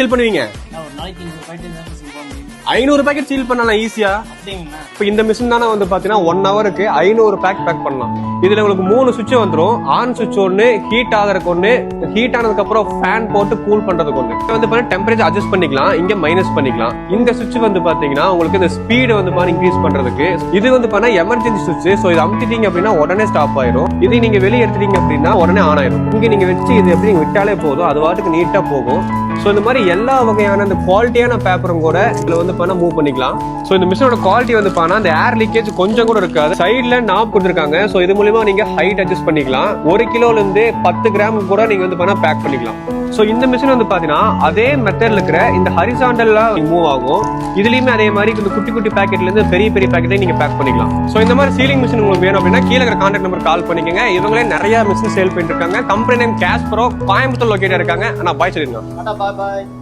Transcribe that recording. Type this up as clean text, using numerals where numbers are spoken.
Seal பண்ணுவீங்க? 500 packet seal பண்ணலாம் ஈஸியா. இப்ப இந்த மிஷின் தானே வந்து பாத்தீங்கன்னா 1 ஹவருக்கு 500 பேக் பண்ணலாம். இதுல உங்களுக்கு 3 சுவிட்ச் வந்துரும். ஆன் சுவிட்ச் ஒண்ணு, ஹீட் ஆகிறதுக்கு ஒண்ணு, ஹீட் ஆனதுக்கு அப்புறம் ஃபேன் போட்டு கூல் பண்றதுக்கு ஒண்ணு. வந்து பாத்தீங்கன்னா டெம்பரேச்சர் அட்ஜஸ்ட் பண்ணிக்கலாம், இங்க மைனஸ் பண்ணிக்கலாம். இந்த சுவிட்ச் வந்து பாத்தீங்கன்னா உங்களுக்கு இந்த ஸ்பீட் வந்து பாத்தீங்கன்னா இன்க்ரீஸ் பண்றதுக்கு. இது வந்து பாத்தீங்கன்னா எமர்ஜென்சி சுவிட்ச். சோ இது அமுத்திட்டீங்க அப்படின்னா உடனே ஸ்டாப் ஆயிரும். இது நீங்க வெளியே எடுத்துட்டீங்க அப்படின்னா உடனே ஆன் ஆயிரும். இங்க நீங்க வச்சு இது எப்படி நீங்க விட்டாலே போதும், அது வாட்டுக்கு நீட்டா போகும். சோ இந்த மாதிரி எல்லா வகையான இந்த குவாலிட்டியான பேப்பரும் கூட இதுல வந்து பண்ண மூவ் பண்ணிக்கலாம். சோ இந்த மிஷினோட குவாலிட்டி வந்து பாத்தீங்கன்னா இந்த ஏர் லீக்கேஜ் கொஞ்சம் கூட இருக்காது. சைடுல நாப் கொடுத்திருக்காங்க. சோ இது மூலமா நீங்க ஹைட் அட்ஜஸ்ட் பண்ணிக்கலாம். 1 கிலோல இருந்து 10 கிராம் கூட நீங்க வந்து பண்ண பேக் பண்ணிக்கலாம். சோ இந்த மிஷின் வந்து பாத்தீங்கன்னா அதே மெத்தட்ல இருக்கிற இந்த ஹரிசாண்டலா மூவ் ஆகும். இதுலயுமே அதே மாதிரி இந்த குட்டி குட்டி பேக்கெட்ல இருந்து பெரிய பெரிய பேக்கெட்டை நீங்க பேக் பண்ணிக்கலாம். சோ இந்த மாதிரி சீலிங் மிஷின் உங்களுக்கு வேணும் அப்படின்னா கீழே இருக்கிற கான்டாக்ட் நம்பர் கால் பண்ணிக்கங்க. இவங்களே நிறைய மிஷின் சேல் பண்ணிட்டு இருக்காங்க. கம்பெனி நேம் கேஸ்ப்ரோ, கோயம்புத்தூர் லொகேட்டா இருக்காங்க. ஆனா பாய் சொல்லிருங்க. Bye bye.